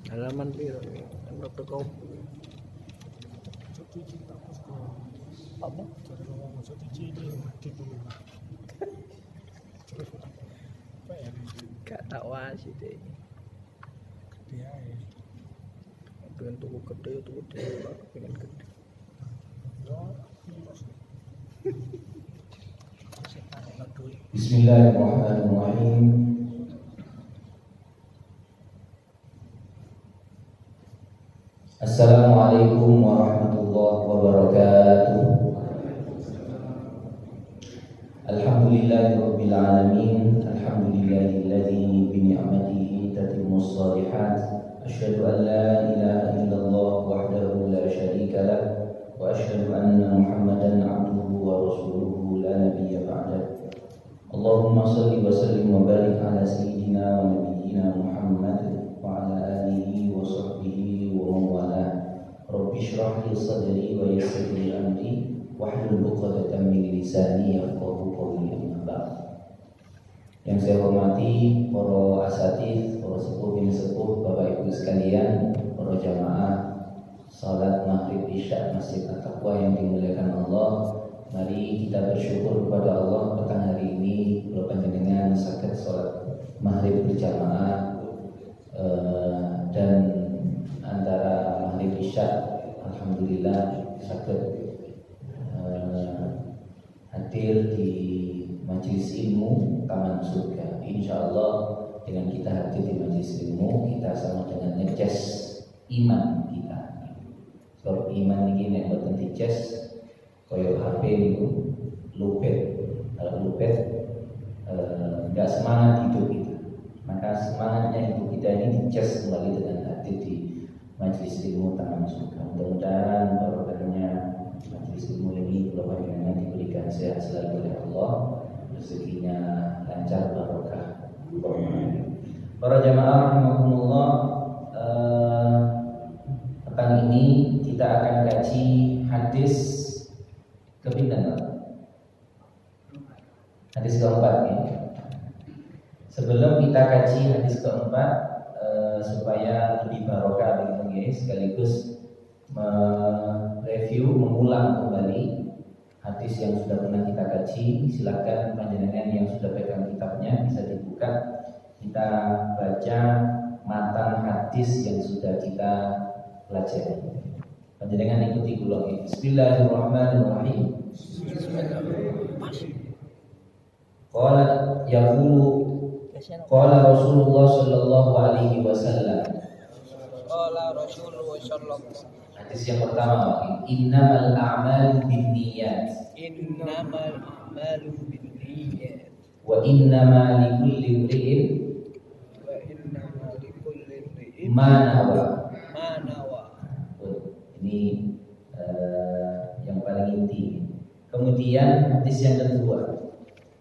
Halaman piro? Kan kau Satu cinta bosku. apa? Cara ngomong satu cinta gitu. Apa ya? Gak tak wasit deh. Dia Pengen tuku gede, pengen gede. Bismillahirrahmanirrahim. Assalamualaikum warahmatullahi wabarakatuh. Alhamdulillahirabbil alamin. Alhamdulillahilladzi bi ni'matihi tatimmus shalihat. Asyhadu an la ilaha illallah wahdahu la syarika lah wa asyhadu anna Muhammadan abduhu wa rasuluhu la nabiyya ba'dah. Allahumma salli wa sallim wa barik ala sayyidina wa nabiyyina Muhammad wa ala alihi wa sahbihi wa man wala. Rabbi shrah li sadri wa yassir li amri wahlul 'uqdatam min lisani yafqahu qawli. Amma ba'd. Yang saya hormati para asatidz, para sepuh bin sepuh, Bapak Ibu sekalian, para jamaah salat maghrib isya Masjid At-Taqwa yang dimuliakan Allah. Mari kita bersyukur kepada Allah petang hari ini kalau panjenengan saged salat maghrib berjamaah dan antara maghrib isya alhamdulillah saged hadir di majelis ilmu Taman Surga. Insyaallah dengan kita hadir di majelis ilmu kita sama dengan ngecas iman kita. Sebab iman ini nek mboten dicas koyo HP itu lupet. Kalau lupet nggak semangat hidup kita. Maka semangatnya hidup kita ini dicas kembali dengan hadir di majelis ilmu Taman Surga. Mudah-mudahan barokahnya majelis ilmu ini kalau panjenengan diberikan sehat selalu oleh Allah, rezekinya lancar barokah. Para jamaah rahimakumullah, petang ini kita akan kaji hadis kepinten. Hadis keempat ya. Sebelum kita kaji hadis keempat, supaya lebih barokah begitu guys, sekaligus mereview, mengulang kembali hadis yang sudah pernah kita kaji. Silakan panjenengan yang sudah pegang kitabnya bisa dibuka. Kita baca matan hadis yang sudah kita pelajari. Panjenengan ikuti kula. Bismillahirrahmanirrahim. Qala yaqulu qala Rasulullah sallallahu alaihi wasallam. Qala Rasulullah sallallahu. Hadis yang pertama, innamal a'malu binniyat. Innamal a'malu binniyat. Wa innama likulli imri'in Wa innama likulli imri'in ma nawa. ma nawa. Ini yang paling inti. Kemudian hadis yang kedua,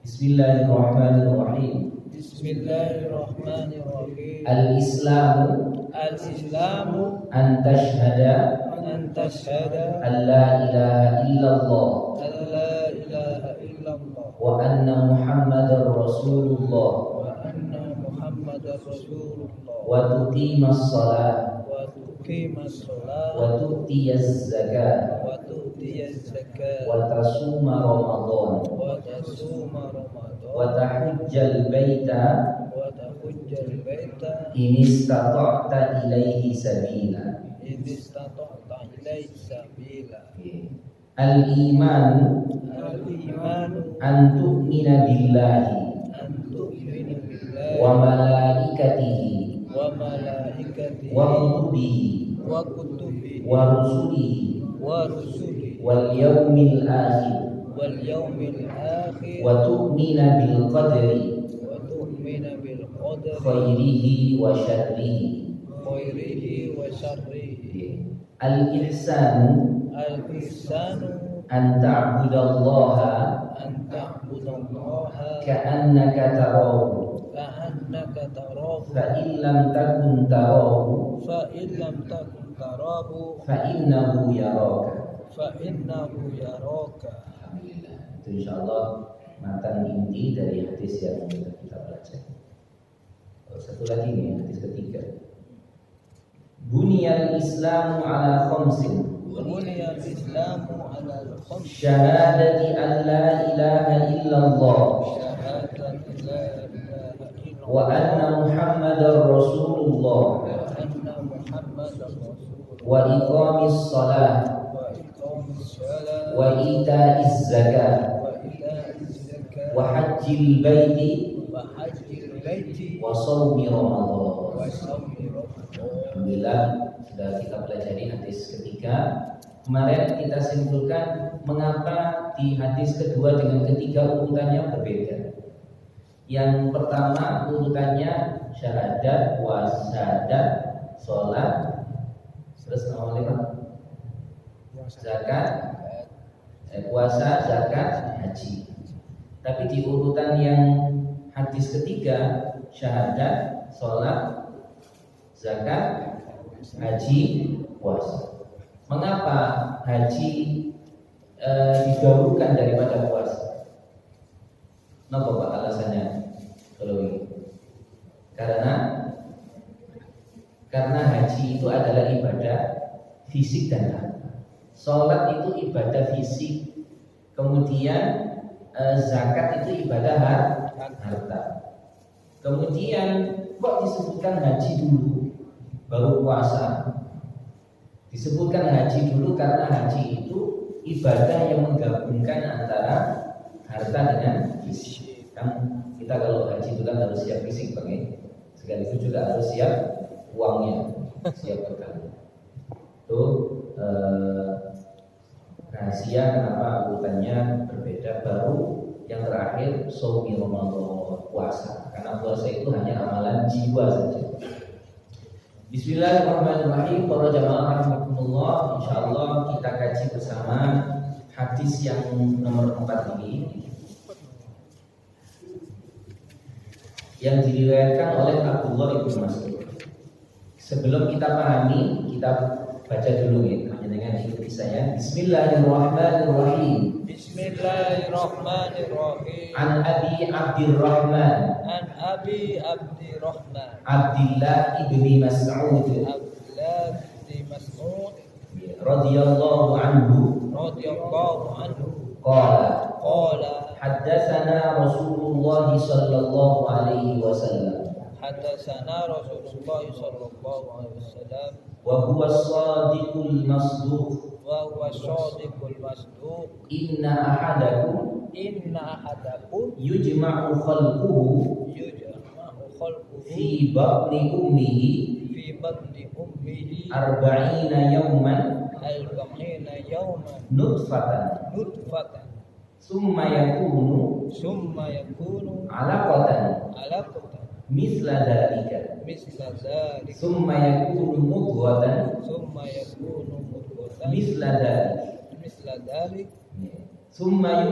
Bismillahirrahmanirrahim. Bismillahirrahmanirrahim. Al-Islamu Al-Islamu an tashhada an tashhada an la ilaha illallah an la ilaha illallah wa anna Muhammadar Rasulullah wa anna Muhammadar Rasulullah wa tuqimas salat wa tuqimas shalah wa tu'tiyaz zakat wa tu'tiyaz zakat wa tasuma Ramadan wa tasuma Ramadan wa tahujjal baita wa tahujjal baita in istata'ta ilaihi sabila. in istata'ta ilaihi sabila. Al-imanu Al-imanu an tu'mina billahi an tu'mina billahi wa malaikatihi wa malaikatihi wa kutubihi wa kutubihi wa rusulihi wa rusulihi wal yaumil akhir wal yaumil akhir wa tu'mina bil qadri wa tu'mina bil qadari khairihi wa syarrihi. khairihi wa syarrihi. Al-ihsanu Al-ihsanu an ta'budallaha an ta'budallaha ka'annaka tarahu ka'annaka tarahu fa in lam takun tarahu fa in lam takun tarahu fa innahu yaraka. fa innahu yaraka. Alhamdulillah. Itu insyaallah matan inti dari hadis yang sudah kita pelajari. Satu lagi nih, hadis ketiga. Buniyal Islamu ala khamsin. بني الإسلام على الخمس Syahadati an la ilaha illallah شهادة لا إله إلا wa الله anna Muhammadar Rasulullah وأن محمدا رسول الله wa iqamis salah وإقام الصلاة wa ita'iz zakah وإيتاء الزكاة wa hajjil baiti وحج البيت wa shaumi Ramadan. وصوم رمضان. Alhamdulillah sudah kita pelajari hadis ketiga. Kemarin kita simpulkan mengapa di hadis kedua dengan ketiga urutannya berbeda. Yang pertama urutannya syahadat, wasyahadat, sholat, terus nomor 5 zakat, puasa, zakat, haji. Tapi di urutan yang hadis ketiga syahadat, sholat, zakat, haji, puasa. Mengapa haji didahulukan daripada puasa? Kenapa Pak alasannya? Kalau ini karena haji itu adalah ibadah fisik dan harta. Sholat itu ibadah fisik, kemudian zakat itu ibadah harta. Kemudian kok disebutkan haji dulu baru puasa? Disebutkan haji dulu karena haji itu ibadah yang menggabungkan antara harta dengan fisik. Kan kita kalau haji itu kan harus siap fisik pakai, sekaligus juga harus siap uangnya, siap bekal. Itu rahasia kenapa urutannya berbeda. Baru yang terakhir shaumi Ramadan, puasa. Karena puasa itu hanya amalan jiwa saja. Bismillahirrahmanirrahim. Para jamaah rahimakumullah, insyaallah kita kaji bersama hadis yang nomor 4 ini yang diriwayatkan oleh Abdullah bin Mas'ud. Sebelum kita pahami, kita baca dulu ya, dengan ikuti saya. Bismillahirrahmanirrahim. Bismillahirrahmanirrahim. An Abi Abdurrahman An Abi Abdurrahman Abdullah ibni Mas'ud Abdullah bin Mas'ud radhiyallahu anhu radhiyallahu anhu qala qala haddatsana Rasulullah sallallahu alaihi wasallam hadatsana Rasulullah sallallahu alaihi wasallam wa huwa as-sadiqul masduq wa huwa shadiqul masduq inna ahadakum yujma'u khalquhu yujma'u khalquhu fi batni ummihi fi batni ummihi arba'ina yawman arba'ina yawman nutfatan summa yakunu alaqatan misla dhalika misla dzalik summa yakunu mudghatan misla dzalik summa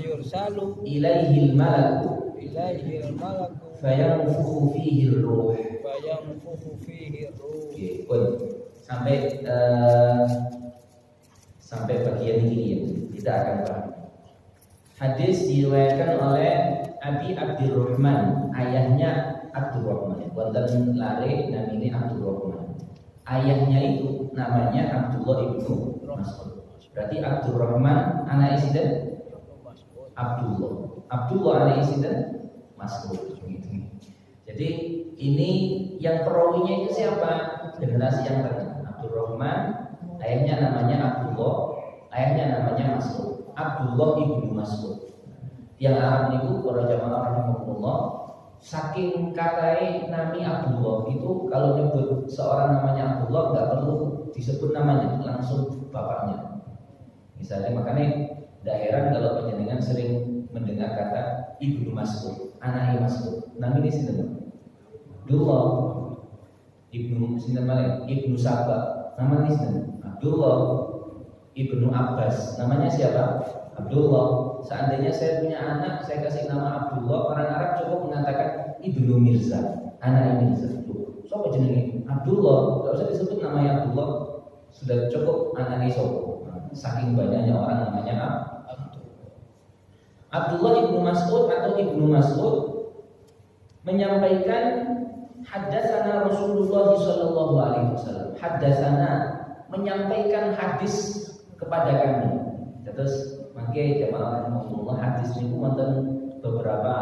yursalu ilaihil malaku fayanfukhu fihi ruh. Oke, sampai bagian ini ya, kita akan paham. Hadis diriwayatkan oleh Abi Abdurrahman, ayahnya Abdurrahman. Wonten lare namanya Abdurrahman. Ayahnya itu namanya Abdullah ibnu Mas'ud. Berarti Abdurrahman anak isiden Abdullah. Abdullah anak isiden Mas'ud. Jadi ini yang perawinya itu siapa? Generasi yang tengah. Abdurrahman, ayahnya namanya Abdullah, ayahnya namanya Mas'ud. Abdullah ibnu Mas'ud. Yang Arab itu para jamaah rahimahullah, saking katai nami Abdullah itu kalau nyebut seorang namanya Abdullah nggak perlu disebut namanya, langsung bapaknya. Misalnya makanya tidak heran kalau penjenengan sering mendengar kata ibnu Mas'ud, anak Mas'ud. Nami ini sinten? Abdullah ibnu sinten malih? Ibnu Sabah. Nama ini sinten? Abdullah ibnu Abbas. Namanya siapa? Abdullah. Seandainya saya punya anak, saya kasih nama Abdullah, orang Arab cukup mengatakan ibnu Mirza, anak Mirza. Siapa jenenge? Abdullah. Tidak usah disebut namanya Abdullah, sudah cukup anaknya sopo. Saking banyaknya orang namanya Abdullah. Abdullah ibnu Mas'ud atau ibnu Mas'ud menyampaikan haddatsana Rasulullah sallallahu alaihi wasallam. Haddatsana menyampaikan hadis kepada kami. Terus mangke jamaah Rasulullah hadis niku wonten beberapa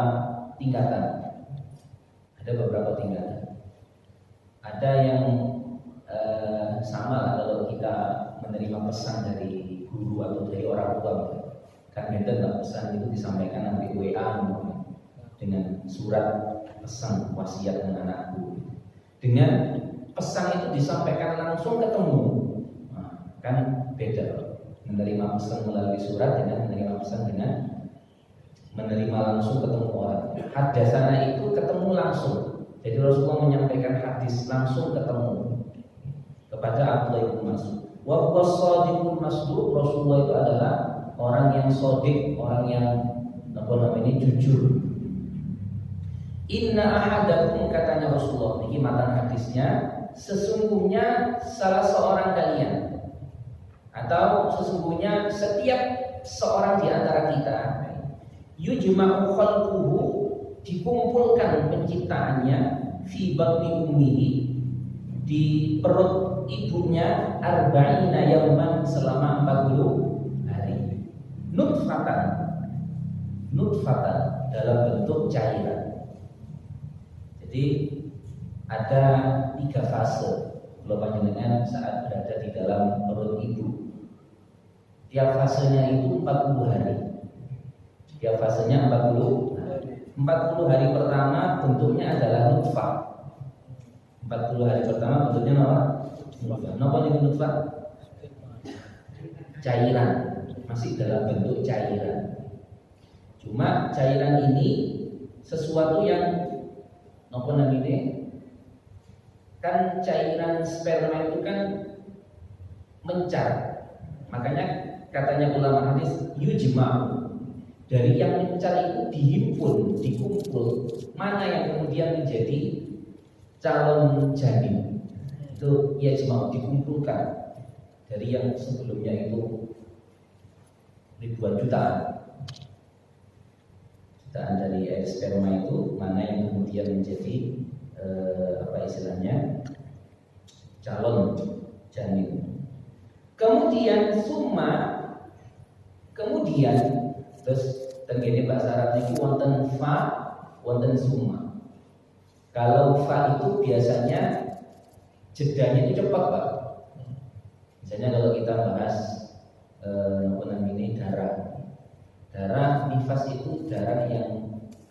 tingkatan. Ada beberapa tingkatan. Ada yang sama kalau kita menerima pesan dari guru atau dari orang tua. Kan beda pesan itu disampaikan nanti WA dengan surat pesan wasiat dengan anakku. Dengan pesan itu disampaikan langsung ketemu, nah, kan beda. Menerima pesan melalui surat dengan menerima pesan dengan menerima langsung ketemu orang. Hadasana itu ketemu langsung. Jadi Rasulullah menyampaikan hadis langsung ketemu kepada Abdullah bin Mas'ud. Wa huwa shadiqul masduq. Rasulullah itu adalah orang yang shadiq, orang yang jujur. Inna ahadakum, katanya Rasulullah, ini matan hadisnya, sesungguhnya salah seorang kalian atau sesungguhnya setiap seorang di antara kita yujma'u khalquhu, dikumpulkan penciptaannya fi batni ummihi, di perut ibunya arba'ina yauman, selama 40 hari. Nutfatan dalam bentuk cairan. Jadi ada 3 fase kalau panjenengan saat berada di dalam perut ibu. Tiap fasenya itu 40 hari. Tiap fasenya 40 hari. 40 hari pertama bentuknya adalah nutfah. 40 hari pertama bentuknya apa? Napa itu nutfah? Cairan, masih dalam bentuk cairan. Cuma cairan ini sesuatu yang napa namanya? Kan cairan sperma itu kan mencar. Makanya katanya ulama hadis yujma'u, dari yang mencar itu dihimpun, dikumpul, mana yang kemudian menjadi calon janin. Itu yajma'u, dikumpulkan dari yang sebelumnya itu ribuan jutaan dari air sperma itu, mana yang kemudian menjadi apa istilahnya calon janin. Kemudian terus tenggene bahasa Arab itu wonten fa, wonten summa. Kalau fa itu biasanya jedanya itu cepat, Pak. Misalnya kalau kita bahas darah nifas itu darah yang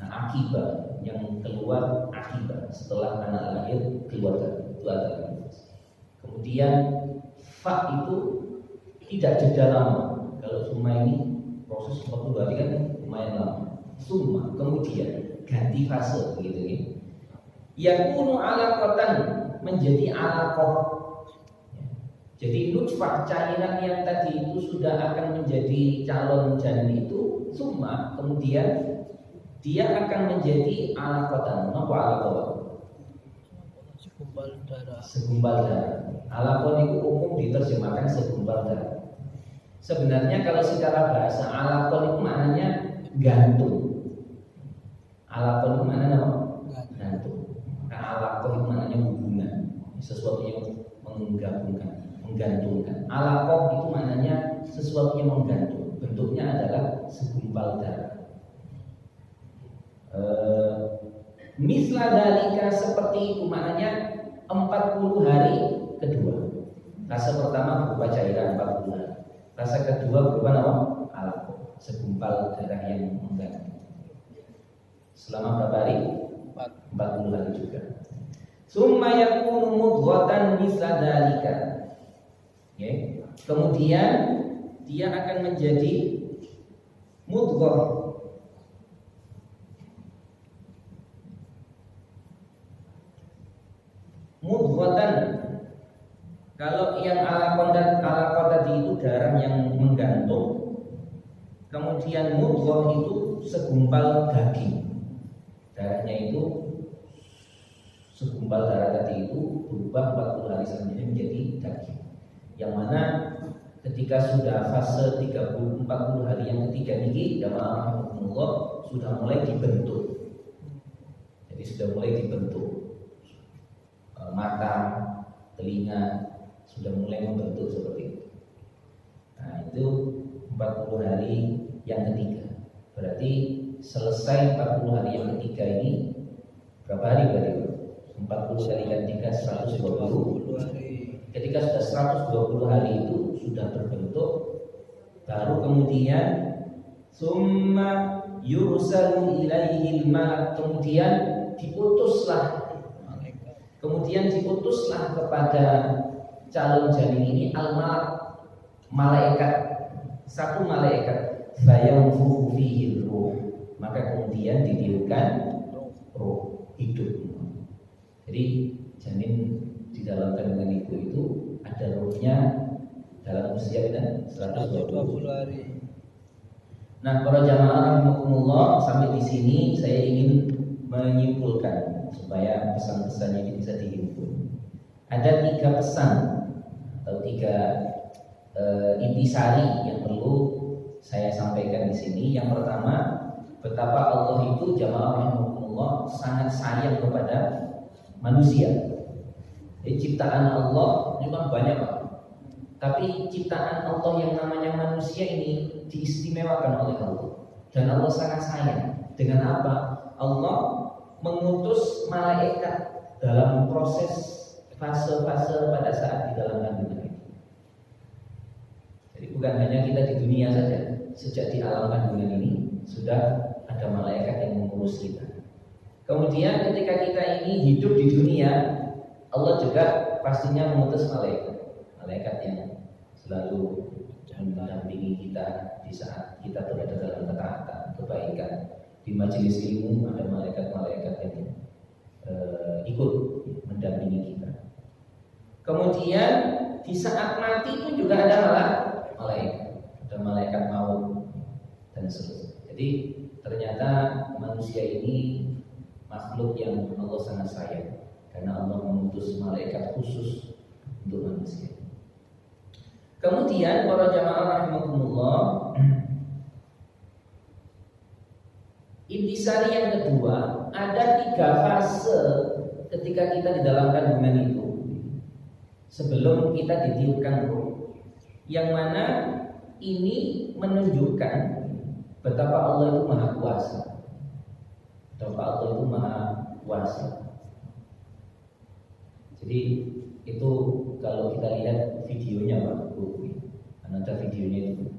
akibah, yang keluar akibah setelah anak lahir keluar itu adalah nifas. Kemudian fa itu tidak jeda lama. Kalau summa ini proses 40 hari kan lumayan lama. Summa kemudian ganti fase begitu ya. Yakunu alaqatan, menjadi alaqah. Jadi nutfah cairan yang tadi itu sudah akan menjadi calon janin itu, summa kemudian dia akan menjadi alaqatan. Napa alaqah? Segumpal darah. Alaqah itu umum diterjemahkan segumpal darah. Sebenarnya kalau secara bahasa alaqah itu maknanya gantung. Alaqah itu maknanya apa? Gantung. Nah, alaqah itu maknanya hubungan, sesuatu yang menggantungkan. Alaqah itu maknanya sesuatu yang menggantung. Bentuknya adalah segumpal darah. Misla dalika, seperti itu maknanya 40 hari kedua. Fase pertama berupa cairan 40 hari. Fase kedua berupa apa? Alaqah, segumpal darah yang menggantung. Selama berapa hari? 40 hari juga. Summa yakunu mudghatan misla dalika. Okay. Kemudian dia akan menjadi mudghah. Mudghatan, kalau yang alaqah tadi itu darah yang menggantung. Kemudian mudghah itu segumpal daging. Darahnya itu segumpal darah tadi itu berubah 40 hari selanjutnya menjadi daging. Yang mana ketika sudah fase 30-40 hari yang ketiga ini, jamaah Allah sudah mulai dibentuk. Jadi sudah mulai dibentuk. mata, telinga sudah mulai membentuk seperti itu. Nah, itu 40 hari yang ketiga. Berarti selesai 40 hari yang ketiga ini berapa hari berarti? 40 kali kan 3 120. 20 hari. Ketika sudah 120 hari itu sudah berbentuk, baru kemudian summa yursalu ilaihil malak, kemudian diutuslah kepada calon janin ini al-malak, malaikat, satu malaikat, fayanfukhu fihi ruh, maka kemudian ditiupkan roh hidup. Jadi janin di dalam kandungan ibu itu ada rohnya dalam usia dan 120 hari. Nah, para jamaah rahimakumullah, sampai di sini saya ingin menyimpulkan supaya pesan-pesannya ini bisa dihimpun. Ada 3 pesan atau 3 intisari yang perlu saya sampaikan di sini. Yang pertama, betapa Allah itu jamaah rahimakumullah sangat sayang kepada manusia. Ciptaan Allah ini kan banyak, Pak. Tapi ciptaan Allah yang namanya manusia ini diistimewakan oleh Allah. Dan Allah sangat sayang. Dengan apa? Allah mengutus malaikat dalam proses fase-fase pada saat di dalam kandungan itu. Jadi bukan hanya kita di dunia saja. Sejak di alam kandungan ini sudah ada malaikat yang mengurus kita. Kemudian ketika kita ini hidup di dunia, Allah juga pastinya mengutus malaikat yang selalu mendampingi kita di saat kita berada dalam ketaatan, kebaikan. Di majelis ilmu ada malaikat-malaikat yang ikut mendampingi kita. Kemudian di saat mati pun juga ada malaikat, ada malaikat maut dan seterusnya. Jadi ternyata manusia ini makhluk yang Allah sangat sayang, karena Allah mengutus malaikat khusus untuk manusia. Kemudian para jamaah rahimakumullah, intisari yang kedua, ada 3 fase ketika kita di dalam kandungan itu sebelum kita ditiupkan roh, yang mana ini menunjukkan betapa Allah itu maha kuasa. Betapa Allah itu maha kuasa. Jadi itu kalau kita lihat videonya Pak Bu, ada videonya itu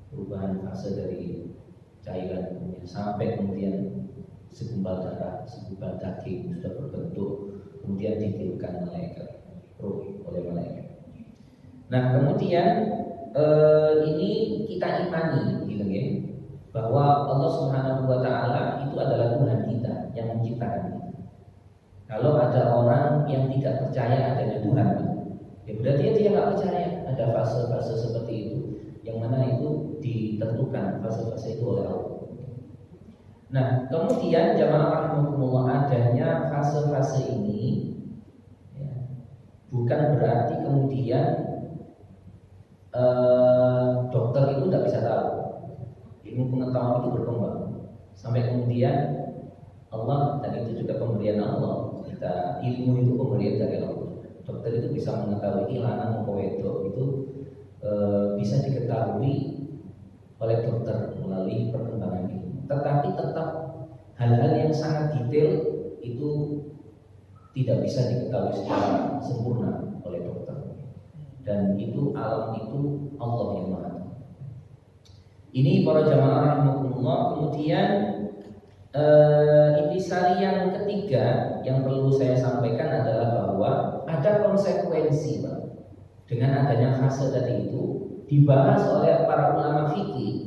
perubahan fase dari cairan sampai kemudian segumpal darah, segumpal daging sudah berbentuk, kemudian ditiupkan malaikat roh oleh malaikat. Nah kemudian ini kita imani, gitu ya, bahwa Allah Subhanahu Wa Taala itu adalah Tuhan kita yang menciptakan kita. Kalau ada orang yang tidak percaya adanya Tuhan, ya berarti dia nggak percaya ada fase-fase seperti itu, yang mana itu ditentukan fase-fase itu oleh Allah. Nah, kemudian jamaah rahimakumullah, adanya fase-fase ini ya, bukan berarti kemudian dokter itu tidak bisa tahu. Ilmu pengetahuan itu berkembang sampai kemudian Allah, dan itu juga pemberian Allah. Kita ilmu itu pemberian dari Allah. Dokter itu bisa mengetahui lanang atau wedok itu bisa diketahui oleh dokter melalui perkembangan ilmu. Tetapi tetap hal-hal yang sangat detail itu tidak bisa diketahui secara sempurna oleh dokter. Dan itu alam itu Allah yang maha. Ini para jamaah rahimakumullah. Kemudian intisari yang ketiga yang perlu saya sampaikan adalah bahwa ada konsekuensi Pak, dengan adanya fase tadi itu dibahas oleh para ulama fikih.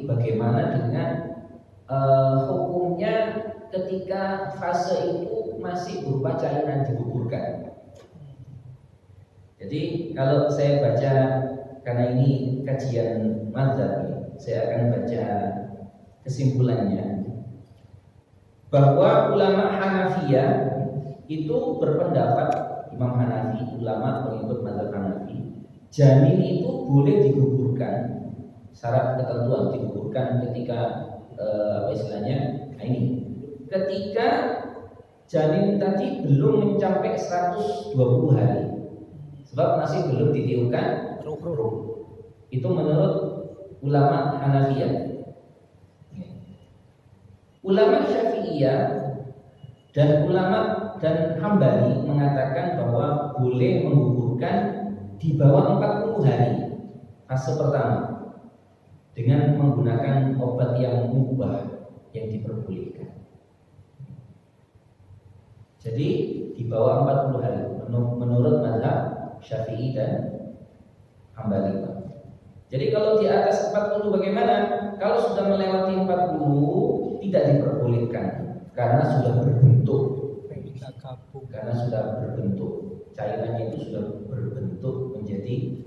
Bagaimana dengan hukumnya ketika fase itu masih berupa cairan digugurkan. Jadi kalau saya baca, karena ini kajian mazhab, saya akan baca kesimpulannya bahwa ulama Hanafiyah itu berpendapat, Imam Hanafi, ulama pengikut mazhab Hanafi, janin itu boleh digugurkan. Syarat ketentuan digugurkan ketika apa istilahnya? Nah ini, ketika janin tadi belum mencapai 120 hari. Sebab masih belum ditiupkan ruh. Itu menurut ulama Hanafiyah. Ulama Syafi'iyah dan ulama dan Hambali mengatakan bahwa boleh menggugurkan di bawah 40 hari fase pertama dengan menggunakan obat yang mubah yang diperbolehkan. Jadi di bawah 40 hari menurut mazhab Syafi'i dan Hambali. Jadi kalau di atas 40 bagaimana? Kalau sudah melewati 40 tidak diperbolehkan karena sudah berbentuk. Karena sudah berbentuk, cairannya itu sudah berbentuk menjadi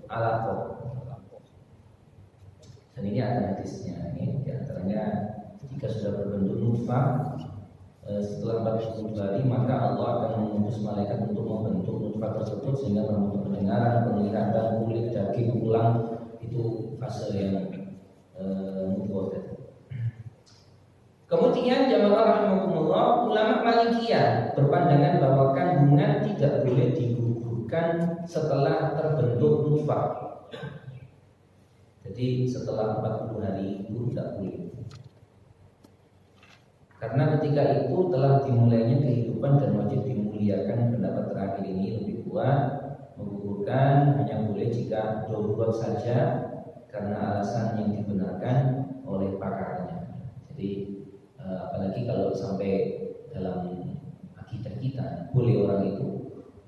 alaqah. Dan ini ada hadisnya. Ini diantaranya jika sudah berbentuk nutfah setelah 40 hari maka Allah akan mengutus malaikat untuk membentuk nutfah tersebut sehingga membentuk pendengaran, penglihatan, kulit, daging, tulang. Itu fase yang mutawat. Kemudian jamaah rahimakumullah, ulama Malikiyah berpandangan bahwa kandungan tidak boleh digugurkan setelah terbentuk nutfah. Jadi setelah 40 hari itu tidak boleh. Karena ketika itu telah dimulainya kehidupan dan wajib dimuliakan. Pendapat terakhir ini lebih kuat, menggugurkan hanya boleh jika darurat saja karena alasan yang dibenarkan oleh pakarnya. Jadi apalagi kalau sampai dalam akidah kita boleh orang itu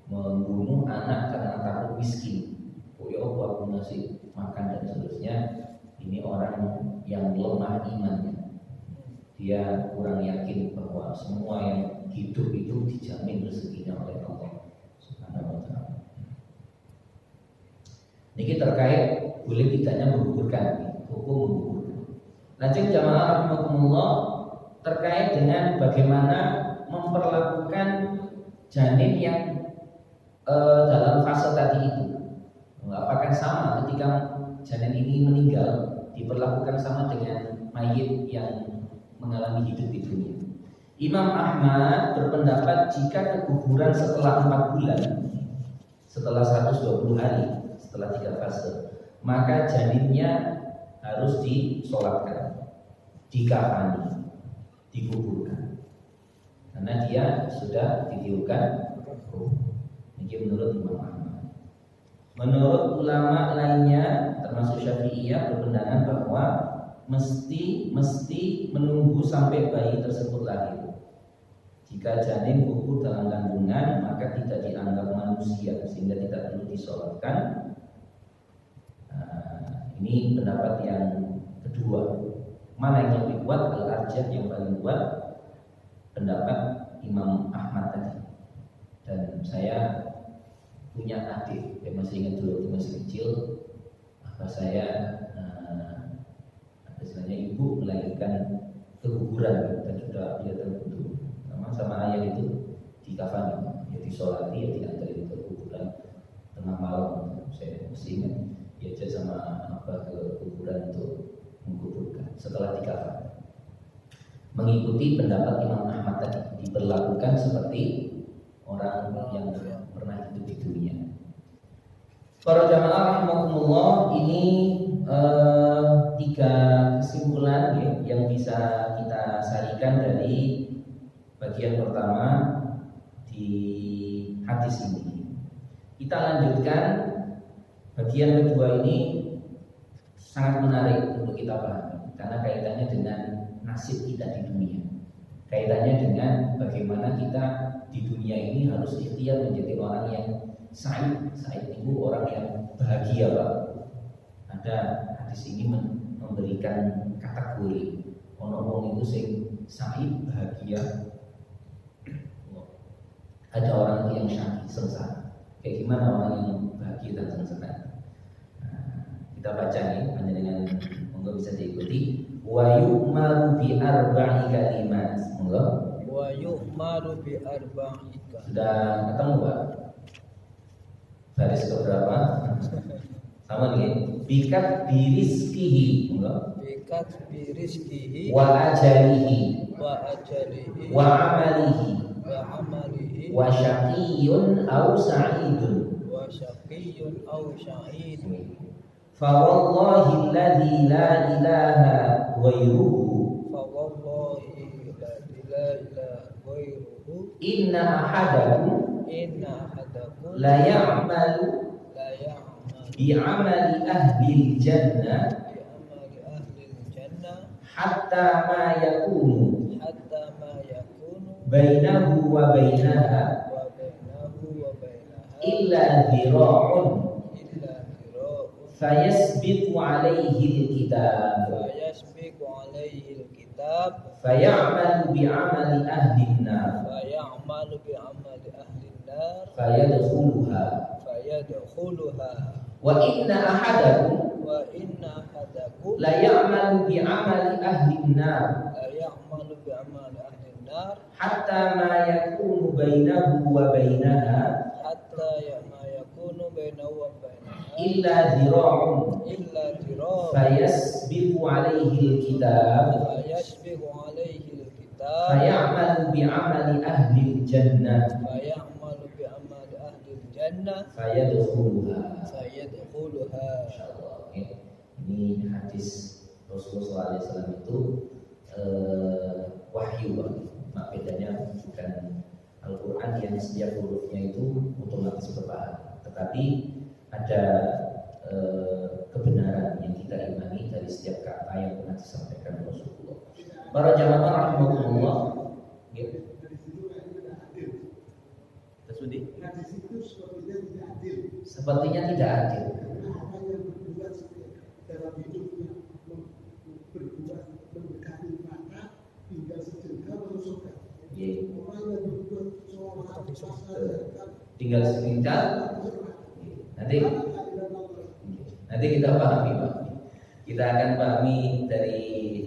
membunuh anak karena takut miskin. Oh ya aku ngasih makan dan seterusnya. Ini orang yang lemah imannya. Dia kurang yakin bahwa semua yang hidup itu dijamin rezekinya oleh Allah Subhanahu wa ta'ala. Ini terkait boleh tidaknya menggugurkan, hukum menggugurkan. Lanjut jamaah rahimakumullah, terkait dengan bagaimana memperlakukan janin yang dalam fase tadi itu. Apakah sama ketika janin ini meninggal diperlakukan sama dengan mayit yang mengalami hidup di dunia? Imam Ahmad berpendapat jika keguguran setelah 4 bulan, setelah 120 hari, setelah 3 fase, maka janinnya harus disolatkan, dikafani, dikuburkan, karena dia sudah ditiupkan ruh. Ini menurut Imam Ahmad. Menurut ulama lainnya termasuk Syafi'iyah berpendapat bahwa mesti menunggu sampai bayi tersebut lahir. Jika janin gugur dalam kandungan maka tidak dianggap manusia sehingga tidak perlu disolatkan. Ini pendapat yang kedua. Mana yang lebih kuat? Al-Arjah yang paling kuat pendapat Imam Ahmad tadi. Dan saya punya adik yang masih ingat dulu waktu masih kecil, apa saya istilahnya ibu melahirkan keguguran dan sudah dia terbentuk sama ayah itu di kafan, ya disolati, ya diantarin ke kuburan tengah malam. Saya masih ingat diajak sama apa ke kuburan untuk menguburkan setelah di kafan. Mengikuti pendapat Imam Ahmad tadi, diperlakukan seperti orang yang pernah hidup di dunia. Para jamaah rahimakumullah, ini 3 kesimpulan ya, yang bisa kita sarikan dari bagian pertama di hadis ini. Kita lanjutkan bagian kedua ini, sangat menarik untuk kita pahami karena kaitannya dengan nasib kita di dunia. Kaitannya dengan bagaimana kita di dunia ini harus ikhtiar menjadi orang yang sa'id. Sa'id itu orang yang bahagia, Pak. Ada hadis ini memberikan kategori orang itu sing sa'id, bahagia. Ada orang yang syaqi, sengsara. Kayak gimana orang yang bahagia dan sengsara? Kita baca nih, hanya dengan monggo bisa diikuti. Wa yu'maru bi arba'i kalimat. Monggo. Wa yu'maru bi arba'i. Sudah ketemu, Pak? Baris keberapa? Sama nih, bikat birizkihi, enggak? Bikat birizkihi wa ajalihi wa وأجله wa amalihi وعمله wa syaqiyyun aw sa'idun. وشقي أو سعيد Fa wallahi alladzi la ilaha ghairuhu فوالله الذي لا إله غيره inna ahadakum إن أحدكم la ya'malu لا يعمل bi amali ahli jannah بعمل أهل الجنة hatta ma yakunu حتى ما يكون bainahu wa bainaha وبينه وبينها illa dhira'un إلا ذراع fayasbiqu alaihi alkitab فيسبق عليه الكتاب fayamalu bi amali ahli an-nar فيعمل بعمل أهل النار fayadkhuluha فيدخلها wa inna ahadakum وإن أحدكم la ya'malu bi amali ahli an-nar لا يعمل بعمل أهل النار hatta ma yakunu bainahu wa bainaha حتى ما يكون بينه وبينها illa dhira'un إلا ذراع fayasbiqu alaihi alkitab فيسبق عليه الكتاب fayamalu bi amali ahli al-jannah فيعمل بعمل أهل الجنة fayadkhuluha. فيدخلها. Insyaallah, ya. Ini hadis Rasulullah SAW itu wahyu, mak bedanya bukan Al-Quran yang setiap hurufnya itu otomatis berpahala, tetapi ada kebenaran yang kita imani dari setiap kata yang pernah disampaikan Rasulullah. Para jamaah rahimahullah, ya. Tersudi? Sepertinya tidak adil. Tinggal sebentar. Nanti kita pahami, Pak. Kita akan pahami dari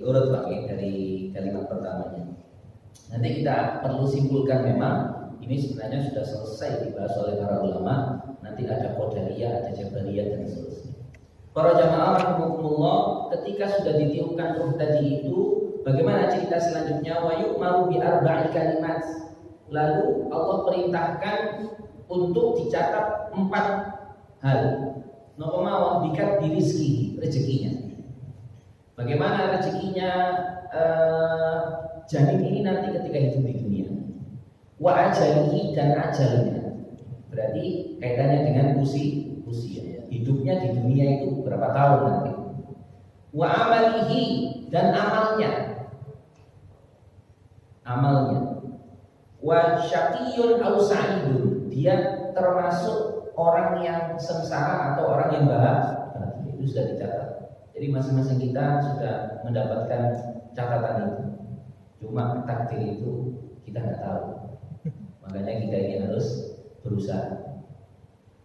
urut, Pak, dari kalimat pertamanya. Nanti kita perlu simpulkan, memang ini sebenarnya sudah selesai dibahas oleh para ulama. Nanti ada qadariyah, ada jabariyah, dan seterusnya. Para jamaah rahimakumullah, ketika sudah ditiupkan ruh tadi itu, bagaimana cerita selanjutnya? Wa yu'maru bi arba'i kalimat. Lalu Allah perintahkan untuk dicatat 4 hal. Napa mawon bikat di rizki, rezekinya. Bagaimana rezekinya janin ini nanti ketika hidup di dunia. Wa ajalihi, dan ajalnya. Berarti kaitannya dengan usia. Hidupnya di dunia itu berapa tahun nanti. Wa amalihi, dan amalnya. Wa syaqiyyun aw sa'idun, dia termasuk orang yang sengsara atau orang yang bahagia. Itu sudah dicatat. Jadi masing-masing kita sudah mendapatkan catatan itu. Cuma takdir itu kita nggak tahu. Makanya kita ini harus berusaha.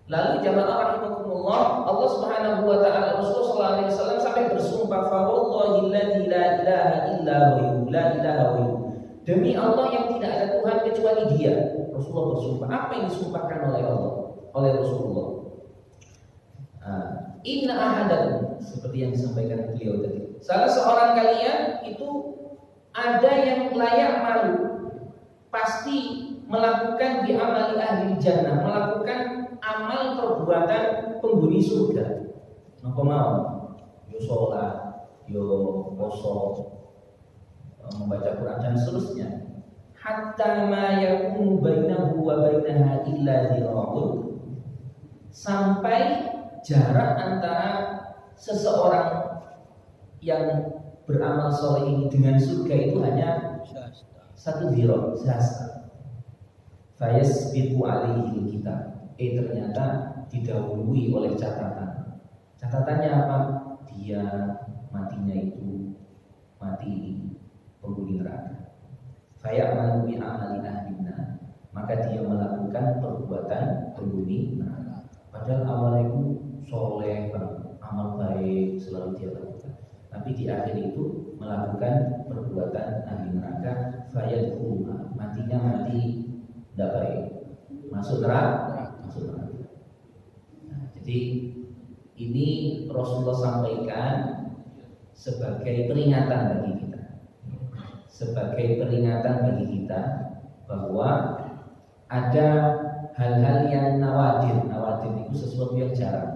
Lalu jamaah rahimakumullah, Allah Subhanahu wa taala, Rasulullah SAW sampai bersumpah, fa wallahi alladzi la ilaha illa huwa, la ilaha illa. Demi Allah yang tidak ada Tuhan kecuali Dia. Rasulullah bersumpah. Apa yang disumpahkan oleh Allah, oleh Rasulullah? Inna ahadakum, seperti yang disampaikan beliau tadi. Salah seorang kalian itu ada yang layak malu, pasti melakukan di amali ahli jannah, melakukan amal perbuatan penghuni surga. Napa mau? Yo sholat, yo poso, membaca Quran dan seterusnya. Hatta ma yakunu bainahu wa bainaha illa dhira'un, sampai jarak antara seseorang yang beramal soleh ini dengan surga itu hanya 1 dhira', sehasta. Fayasbiqu alaihi kitab. Ternyata didahului oleh catatan. Catatannya apa? Dia matinya itu mati penghuni neraka. Fayamalu bi amali ahlina, maka dia melakukan perbuatan penghuni neraka. Padahal awalnya itu soleh, amal baik selalu dia lakukan. Tapi di akhir itu melakukan perbuatan ahli neraka. Fayadkhuluha, matinya mati tidak baik, masuk neraka. Nah, jadi ini Rasulullah sampaikan sebagai peringatan bagi kita. sebagai peringatan bagi kita bahwa ada hal-hal yang nawadir. Nawadir itu sesuatu yang jarang.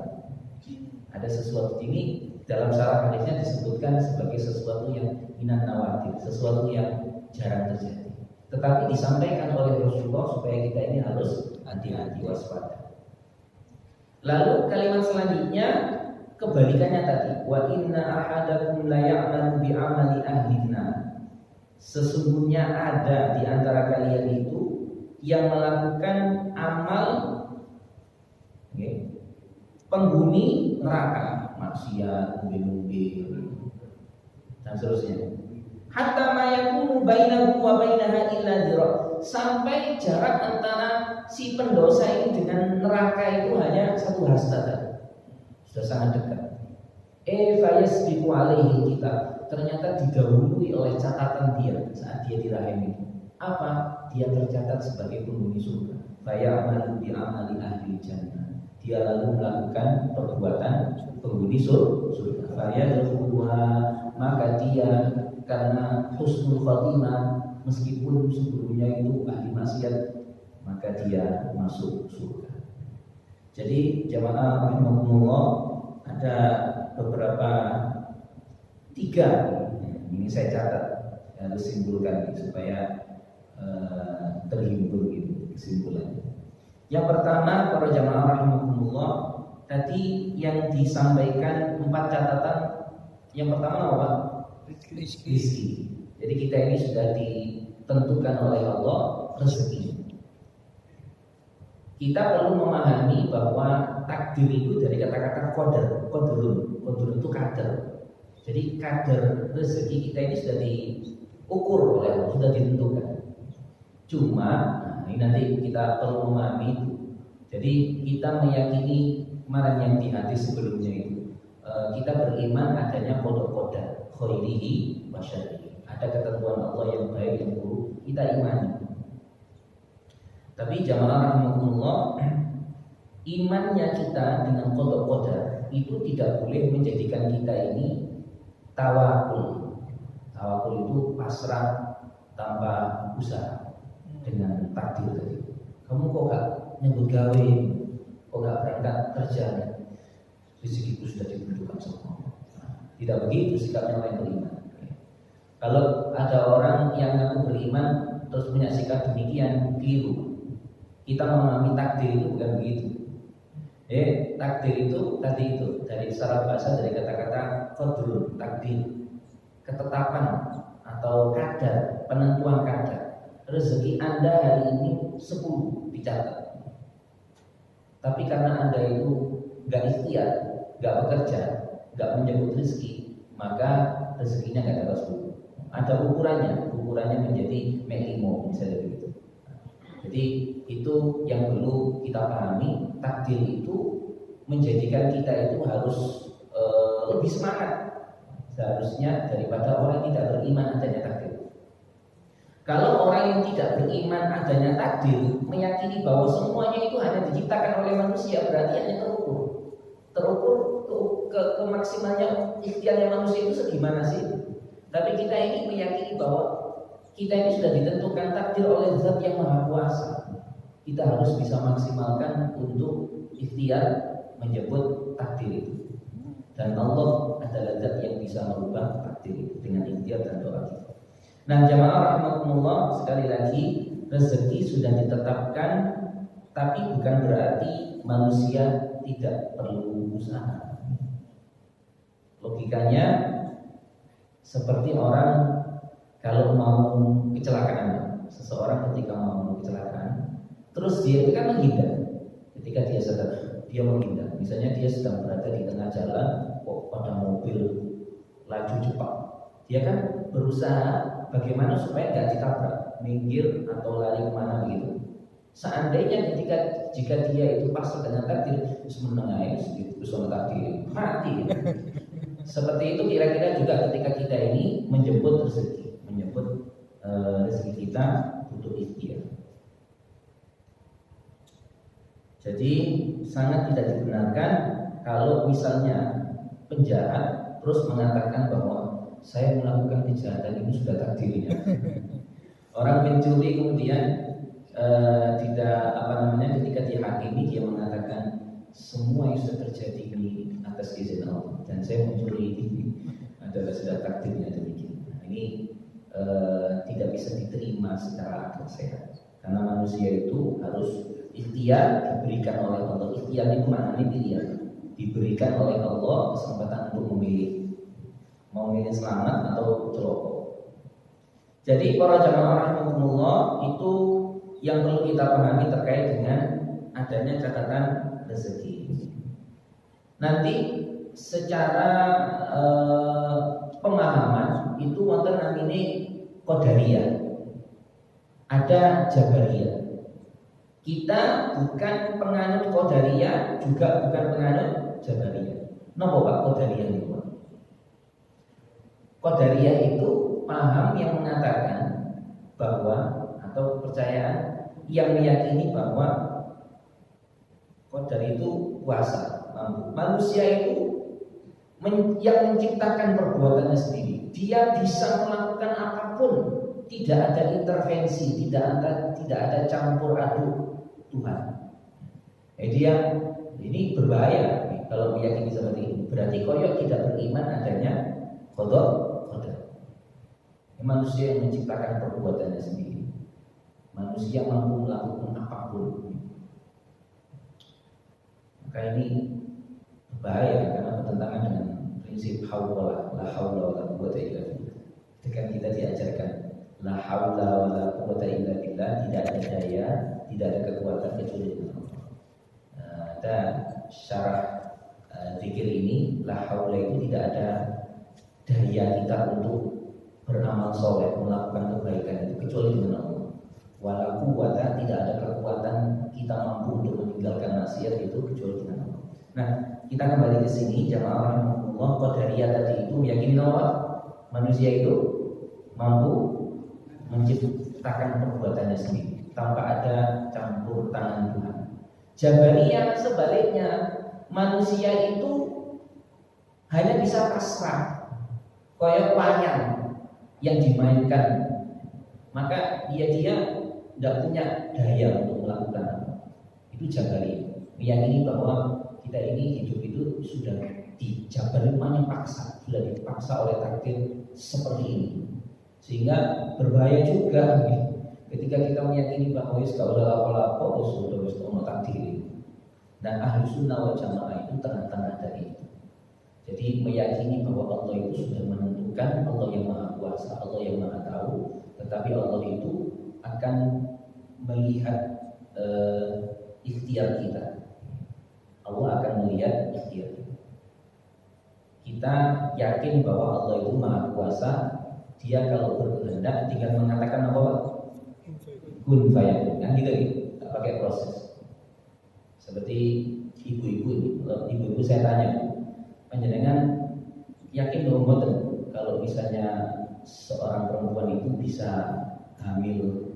Ada sesuatu ini dalam syarah hadisnya disebutkan sebagai sesuatu yang minan nawadir, sesuatu yang jarang terjadi. Tetapi disampaikan oleh Rasulullah supaya kita ini harus hati-hati, waspada. Lalu kalimat selanjutnya kebalikannya tadi, wa inna ahadakum la ya'malu bi amali ahlinna. Sesungguhnya ada di antara kalian itu yang melakukan amal penghuni neraka, maksiat, mobil-mobil dan seterusnya. Hatta ma yakunu bainahu wa bainaha illa dhira'. Sampai jarak antara si pendosa ini dengan neraka itu hanya satu hasta. Sudah sangat dekat. Fayasbiqu alaihi kitab. Ternyata didahului oleh catatan dia saat dia di rahim itu. Apa? Dia tercatat sebagai penghuni surga. Fayamalu bi amali ahli jannah. Dia lalu melakukan perbuatan penghuni surga. Fayadkhuluha, maka dia karena husnul khatimah, meskipun sebelumnya itu ahli maksiat, maka dia masuk surga. Jadi jamaah rahimakumullah, ada beberapa 3 ini saya catat, harus simpulkan supaya terhimpun gitu kesimpulannya. Yang pertama, para jamaah rahimakumullah, tadi yang disampaikan 4 catatan. Yang pertama apa? Rizki. Jadi kita ini sudah ditentukan oleh Allah rezeki. Kita perlu memahami bahwa takdir itu dari kata-kata qadar. Qadar itu kadar. Jadi kadar rezeki kita ini sudah diukur oleh Allah, sudah ditentukan. Cuma ini nanti kita perlu memahami itu. Jadi kita meyakini kemarin yang di hadis sebelumnya itu, kita beriman adanya qadar khairihi wa syarrihi. Ada ketentuan Allah yang baik yang buruk, kita imani. Tapi jamaah rahimakumullah, imannya kita dengan qadar itu tidak boleh menjadikan kita ini tawakul. Tawakul itu pasrah tanpa usaha dengan takdir tadi. Kamu kok gak nyebut gawe, kok gak berangkat kerja, rezekiku sudah ditentukan semua. Tidak begitu sikapnya orang yang beriman. Kalau ada orang yang ngaku beriman terus menyaksikan demikian, keliru. Kita memahami takdir itu bukan begitu. Takdir itu tadi itu dari secara bahasa dari kata-kata qadrun, takdir, ketetapan atau kadar, penentuan kadar. Rezeki Anda hari ini 10 dicatat. Tapi karena Anda itu enggak ikhtiar, enggak bekerja, enggak menyebut rezeki, maka rezekinya enggak dapat 10. Ada ukurannya menjadi melimo misalnya begitu. Jadi itu yang perlu kita pahami. Takdir itu menjadikan kita itu harus lebih semangat seharusnya daripada orang yang tidak beriman adanya takdir. Kalau orang yang tidak beriman adanya takdir meyakini bahwa semuanya itu hanya diciptakan oleh manusia, berarti hanya terukur ke maksimalnya ikhtiarnya manusia itu segimana sih? Tapi kita ini meyakini bahwa kita ini sudah ditentukan takdir oleh Zat yang Maha Kuasa. Kita harus bisa maksimalkan untuk ikhtiar menjemput takdir itu. Dan Allah adalah Zat yang bisa merubah takdir itu dengan ikhtiar dan doa kita. Nah, jamaah rahimakumullah, sekali lagi rezeki sudah ditetapkan, tapi bukan berarti manusia tidak perlu usaha. Logikanya seperti orang kalau mau kecelakaan, seseorang ketika mau kecelakaan, terus dia itu kan menghindar. Ketika dia sadar, dia menghindar. Misalnya dia sedang berada di tengah jalan, kok ada mobil laju cepat, dia kan berusaha bagaimana supaya tidak ditabrak, minggir atau lari kemana begitu. Seandainya jika dia itu pasrah dengan takdir, terus menengahi sedikit bersama takdir, mati. Seperti itu kira-kira juga ketika kita ini menjemput rezeki kita untuk ikhtiar. Jadi sangat tidak dibenarkan kalau misalnya penjahat terus mengatakan bahwa saya melakukan kejahatan itu sudah takdirnya. Orang pencuri kemudian tidak ketika dihakimi dia mengatakan semua yang sudah terjadi ini atas izin Allah dan saya mencuri ini adalah sudah takdirnya demikian. Nah, ini tidak bisa diterima secara akal sehat karena manusia itu harus ikhtiar diberikan oleh Allah. Ikhtiar itu maknanya pilihan, diberikan oleh Allah kesempatan untuk memilih, mau milih selamat atau celaka. Jadi para jamaah rahimakumullah, itu yang perlu kita pahami terkait dengan adanya catatan rezeki. Nanti secara pemahaman itu wonten namine qadariyah, ada jabariyah. Kita bukan penganut qadariyah, juga bukan penganut jabariyah. Napa Pak qadariyah itu? Qadariyah itu paham yang mengatakan bahwa atau kepercayaan yang meyakini bahwa qadar itu kuasa mampu. Manusia itu yang menciptakan perbuatannya sendiri. Dia bisa melakukan apapun, tidak ada intervensi, tidak ada campur aduk Tuhan. Dia ini berbahaya kalau meyakini seperti ini. Berarti koyok tidak beriman adanya qadar. Manusia yang menciptakan perbuatannya sendiri. Manusia mampu melakukan apapun. Maka ini berbahaya karena bertentangan dengan prinsip haula la haula wala quwwata illa billah. Ketika kita diajarkan la haula wala quwwata illa billah, tidak ada daya, tidak ada kekuatan kecuali dengan Allah. Dan syarah zikir ini la haula itu tidak ada daya kita untuk beramal soleh, melakukan kebaikan itu kecuali dengan Allah. Wala quwwata, tidak ada kekuatan kita mampu untuk meninggalkan maksiat itu kecuali dengan Allah. Nah, kita kembali ke sini jamaah rahimahullah. Qadariyah tadi itu meyakini bahwa manusia itu mampu menciptakan perbuatannya sendiri tanpa ada campur tangan Tuhan. Jabariyah sebaliknya, manusia itu hanya bisa pasrah, kayak wayang yang dimainkan, maka dia tidak punya daya untuk melakukan apa. Itu Jabariyah, meyakini bahwa kita ini hidup itu sudah dijabari, namanya paksa, sudah dipaksa oleh takdir seperti ini, sehingga berbahaya juga ketika kita meyakini bahwa kalau udah lapo-lapo sudah ono takdir. Dan ahli sunnah wal jamaah itu tengah-tengah dari itu. Jadi meyakini bahwa Allah itu sudah menentukan, Allah yang maha kuasa, Allah yang maha tahu, tetapi Allah itu akan melihat ikhtiar kita. Allah akan melihat ikhtiar kita. Kita yakin bahwa Allah itu maha kuasa. Dia kalau berkehendak tinggal mengatakan apa? Kun fayakun. Kan gitu, tak pakai proses. Seperti ibu-ibu ini. Kalau ibu-ibu saya tanya, panjenengan yakin bahwa mboten kalau misalnya seorang perempuan itu bisa hamil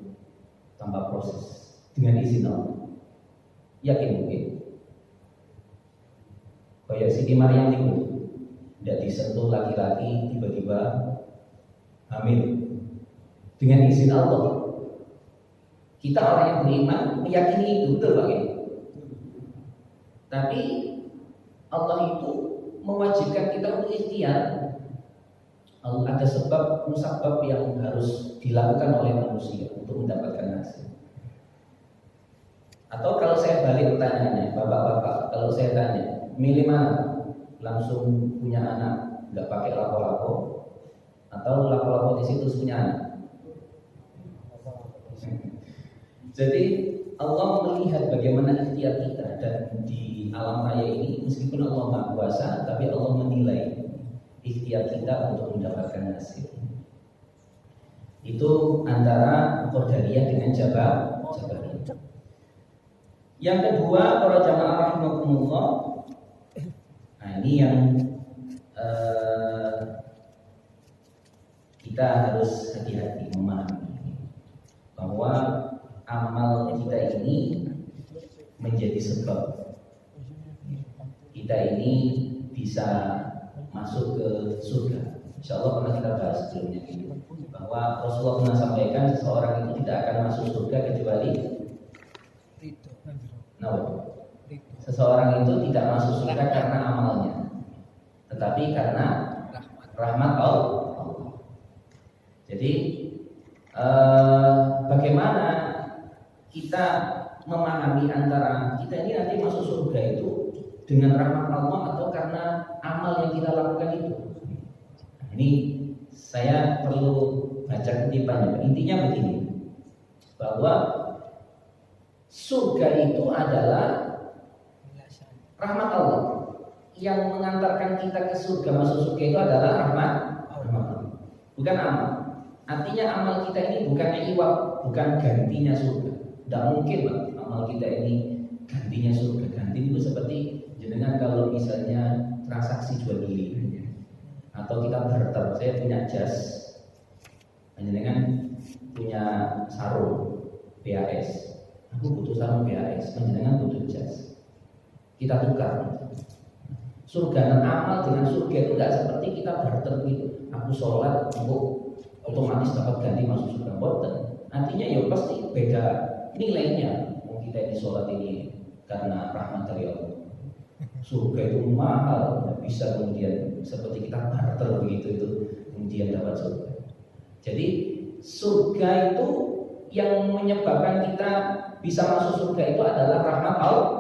tanpa proses dengan izin Allah? Yakin mungkin? Kayak Siti Maryam itu tidak disentuh laki-laki tiba-tiba hamil dengan izin Allah. Kita orang yang beriman meyakini itu, betul Pak ya? Tapi Allah itu mewajibkan kita untuk ikhtiar. Ada sebab musabab yang harus dilakukan oleh manusia untuk mendapatkan hasil. Atau kalau saya balik pertanyaannya, bapak-bapak, kalau saya tanya, milih mana? Langsung punya anak, nggak pakai lapo-lapo, atau lapo-lapo di situ punya anak? Jadi Allah melihat bagaimana ikhtiar kita, dan di alam raya ini meskipun Allah Maha Kuasa, tapi Allah menilai ikhtiar kita untuk mendapatkan hasil. Itu antara qadariyah dengan jabariyah. Yang kedua, para jamaah rahimakumullah, nah ini yang kita harus hati-hati memahami bahwa amal kita ini menjadi sebab kita ini bisa masuk ke surga. Insya Allah pernah kita bahas sebelumnya bahwa Rasulullah pernah sampaikan seseorang itu tidak akan masuk surga kecuali Ridho. seseorang itu tidak masuk surga karena amalnya, tetapi karena rahmat Allah. Jadi bagaimana kita memahami antara kita ini nanti masuk surga itu dengan rahmat Allah atau karena amal yang kita lakukan itu? Nah, ini saya perlu baca kutipannya. Intinya begini, bahwa surga itu adalah rahmat Allah. Yang mengantarkan kita ke surga, masuk surga itu adalah rahmat Allah, bukan amal. Artinya amal kita ini bukan iwab, bukan gantinya surga. Tidak mungkin Pak, amal kita ini gantinya surga. Ganti itu seperti jenengan kalau misalnya transaksi jual beli atau kita barter. Saya punya jas, jenengan punya sarung BAS, aku butuh sarung BAS, jenengan butuh jas, kita tukar. Surga dan amal dengan surga itu tidak seperti kita barter gitu. Aku sholat untuk otomatis dapat ganti masuk surga. Boten. Artinya ya pasti beda nilainya. Kita ini sholat ini karena rahmat dari Allah. Surga itu mahal, tidak bisa kemudian seperti kita barter begitu itu kemudian dapat surga. Jadi surga itu yang menyebabkan kita bisa masuk surga itu adalah rahmat Allah.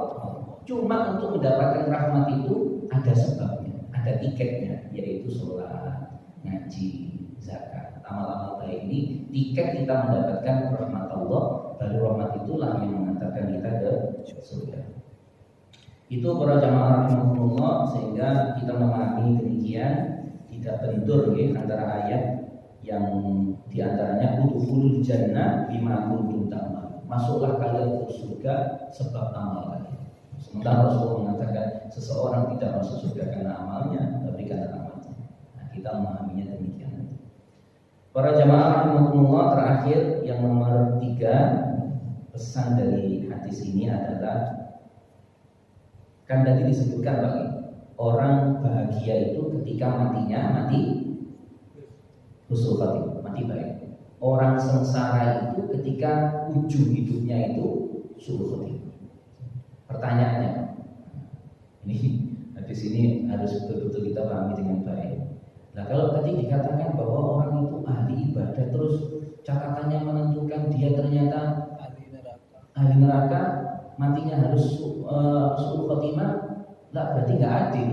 Cuma untuk mendapatkan rahmat itu ada sebabnya, ada tiketnya, yaitu sholat, ngaji, zakat, amal-amal baik ini. Tiket kita mendapatkan rahmat Allah, baru rahmat itulah yang mengantarkan kita ke surga. Itu para jamaah rahimahullah, sehingga kita memahami demikian, tidak bentur ya, antara ayat yang diantaranya udkhulul jannah bima kuntum ta'malun, masuklah kalian ke surga sebab amal kalian. Sementara Rasulullah mengatakan seseorang tidak masuk surga karena amalnya, tapi karena amalnya. Nah, kita memahaminya demikian. Para jamaah rahimahullah, terakhir yang nomor 3, pesan dari hadis ini adalah, kan tadi disebutkan bagi orang bahagia itu ketika matinya mati husnul khatimah, mati baik. Orang sengsara itu ketika ujung hidupnya itu su'ul khatimah. Pertanyaannya, ini hadis ini harus betul-betul kita pahami dengan baik. Nah, kalau tadi dikatakan bahwa orang itu ahli ibadah, terus catatannya menentukan dia ternyata ahli neraka, matinya harus su'ul khatimah, lah berarti nggak adil.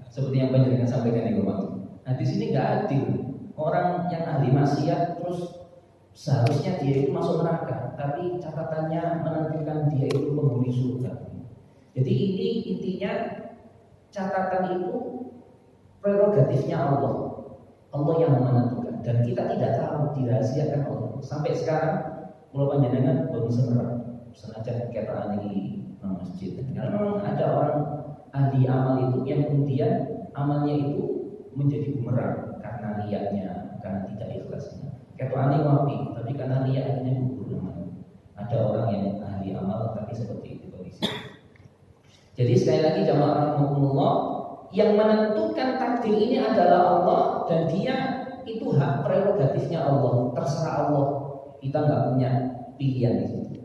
Seperti yang panjenengan sampaikan di rumah. Nah, di sini nggak adil. Orang yang ahli maksiat terus seharusnya dia itu masuk neraka, tapi catatannya menentukan dia itu penghuni surga. Jadi ini intinya, catatan itu prerogatifnya Allah. Allah yang menentukan, dan kita tidak tahu, dirahasiakan Allah. Sampai sekarang kalau panjenengan baru senajan ketaan di masjid, karena memang ada orang ahli amal itu yang kemudian amalnya itu menjadi bumerang karena riaknya, karena tidak ikhlasnya. Ketuaan wapi, tapi karena riak akhirnya gugur namanya. Ada orang yang ahli amal tapi seperti itu kondisi. Jadi sekali lagi jamaah rahimahumullah, yang menentukan takdir ini adalah Allah, dan dia itu hak prerogatifnya Allah, terserah Allah. Kita nggak punya pilihan di situ.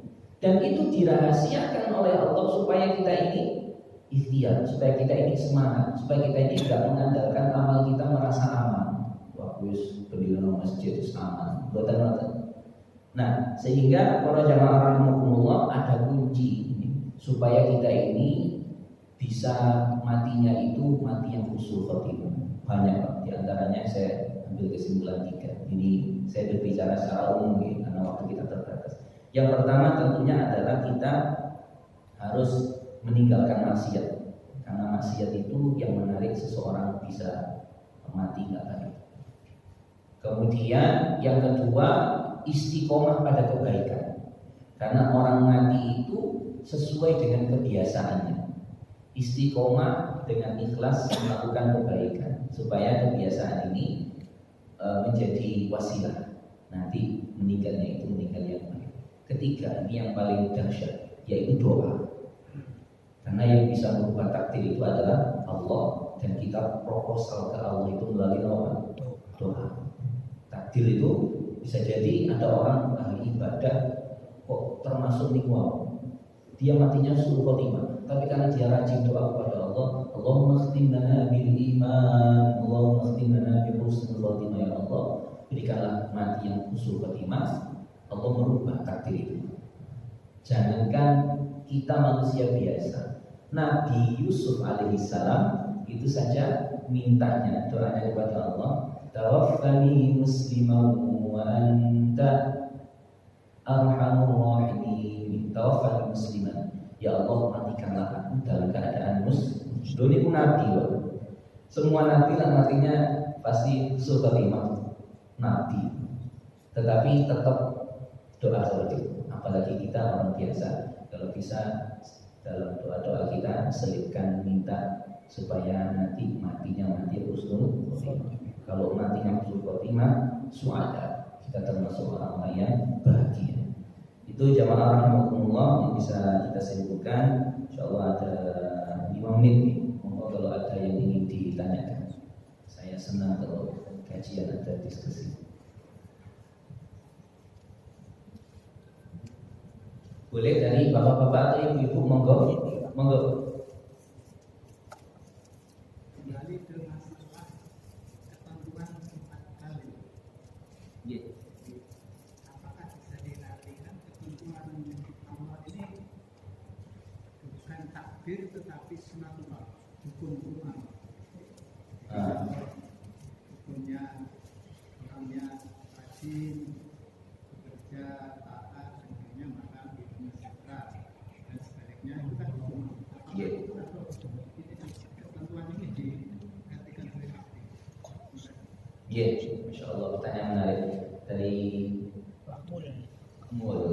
Dan itu dirahasiakan oleh Allah supaya kita ini ikhtiar, supaya kita ini semangat, supaya kita ini tidak mengandalkan amal kita merasa aman. Wis pendirian masjid aman, boten-boten. Nah, sehingga para jamaah rahimakumullah, ada kunci ini, supaya kita ini bisa matinya itu mati yang husnul khatimah. Banyak di antaranya saya ambil kesimpulan 3. Ini saya berbicara secara umum ya, karena waktu kita terbatas. Yang pertama tentunya adalah kita harus meninggalkan maksiat, karena maksiat itu yang menarik seseorang bisa mati nggak baik. Kemudian yang kedua, istiqomah pada kebaikan, karena orang mati itu sesuai dengan kebiasaannya. Istiqomah dengan ikhlas melakukan kebaikan, supaya kebiasaan ini menjadi wasilah nanti meninggalnya itu meninggal yang baik. Ketiga, ini yang paling dahsyat, yaitu doa, karena yang bisa merubah takdir itu adalah Allah. dan kita proposal ke Allah itu melalui doa. Takdir itu bisa jadi ada orang ahli ibadah kok termasuk nikmat, dia matinya suul khotimah, tapi karena dia rajin doa kepada Allah, Allahumma khtim lana bil iman, Allahumma khtim lana bi husnul khotimah, ya Allah berikanlah mati yang husnul khotimah. Allah merubah takdir itu. Jangankan kita manusia biasa, Nabi Yusuf alaihissalam itu saja mintanya, doanya kepada Allah, tawaffani musliman wa anta arhamur rahimin. Tawaffani musliman, ya Allah matikanlah aku dalam keadaan muslim. Ini pun nabi loh. Semua nabi lah matinya pasti sultatimah nabi, tetapi tetap doa seperti itu. Apalagi kita orang biasa, kalau bisa dalam doa-doa kita selipkan minta supaya nanti matinya mati husnul khotimah. Kalau matinya husnul khotimah, suada, kita termasuk orang-orang yang bahagia. Itu jamaah rahimakumullah yang bisa kita simpulkan. Insyaallah ada 5 menit nih. Monggo kalau ada yang ingin ditanyakan. Saya senang kalau kajian ada diskusi. Boleh dari bapak-bapak atau ibu-ibu, monggo. Kembali ke masalah ketentuan 4 kali. Yeah. Apakah bisa diartikan ketentuan Allah ini bukan takdir tetapi sunatullah, hukum Allah. Hukumnya orangnya rajin, bekerja, taat, sebenarnya maka hidupnya sejahtera, dan sebaliknya itu kan hukum. Ketentuan ini diartikan oleh takdir. Insyaallah pertanyaan menarik dari Mul.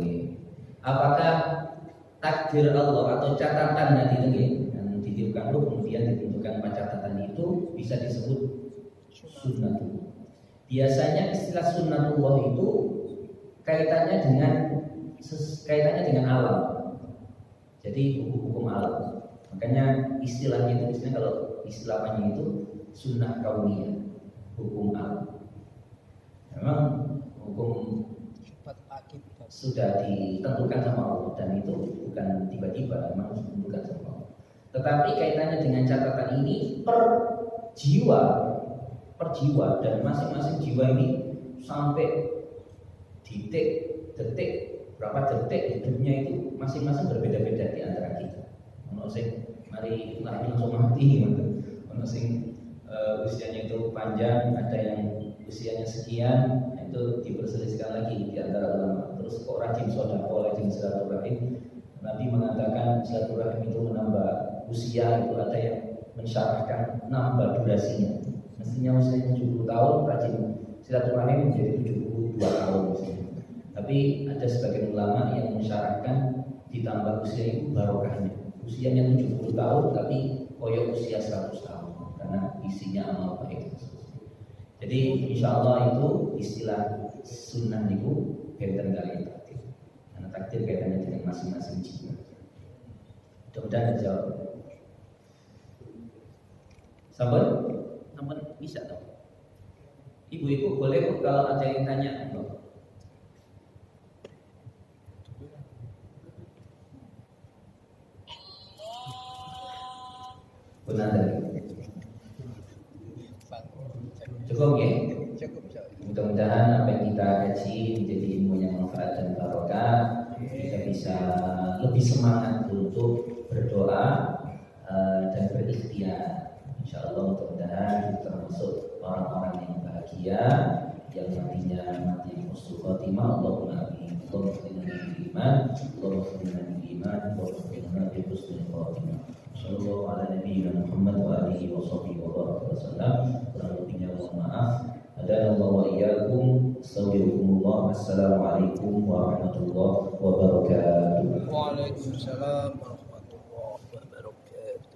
Apakah takdir Allah atau catatan yang dititipkan kemudian ditentukan pada catatan itu bisa disebut sunnatullah? Biasanya istilah sunnatullah itu kaitannya dengan alam. Jadi hukum alam. Makanya istilahnya itu biasanya kalau istilahnya itu sunnah kauniyah, hukum alam. Memang hukum sudah ditentukan sama Allah dan itu bukan tiba-tiba, memang ditentukan sama Allah. Tetapi kaitannya dengan catatan ini per jiwa dan masing-masing jiwa ini sampai detik berapa detik hidupnya itu masing-masing berbeda-beda di antara kita. Ono sing mari lahir langsung mati, ono sing usianya itu panjang, ada yang usianya sekian, itu diperselisihkan lagi di antara ulama. Terus kok rajin sedekah, rajin silaturahim. Nabi mengatakan silaturahim itu menambah usia, itu ada yang mensyarahkan nambah durasinya. Mestinya usianya 70 tahun, rajin silaturahim menjadi 72 tahun misalnya. Tapi ada sebagian ulama yang mensyaratkan ditambah usia itu barokahnya. Usianya 70 tahun tapi koyok usia 100 tahun karena isinya amal baik. Jadi insya Allah itu istilah sunnah itu kaitan kalian takdir. Karena takdir kaitannya dengan masing-masing jiwa. Mudah-mudahan jawab. Sabar, namun bisa dong. Ibu-ibu boleh kok kalau ada yang tanya. Benar tadi. Cukup ya? Mudah-mudahan apa yang kita kaji menjadi ilmu yang manfaat dan barokah. Kita bisa lebih semangat untuk berdoa dan berikhtiar. Insya Allah mudah-mudahan kita termasuk orang-orang yang bahagia, yang nantinya mati husnul khotimah. Allahumma amin. Allahumma khtimna bil iman, Allahumma khtimna bil iman, Allahumma khtimna bi husnul khotimah. Sallallahu ala nabiyyina Muhammad wa alihi wa sahbihi wa baraka wasallam. Kurang lebihnya mohon maaf. Hadanallahu wa iyyakum. Astaghfirullah. Assalamualaikum warahmatullahi wabarakatuh. Waalaikumsalam.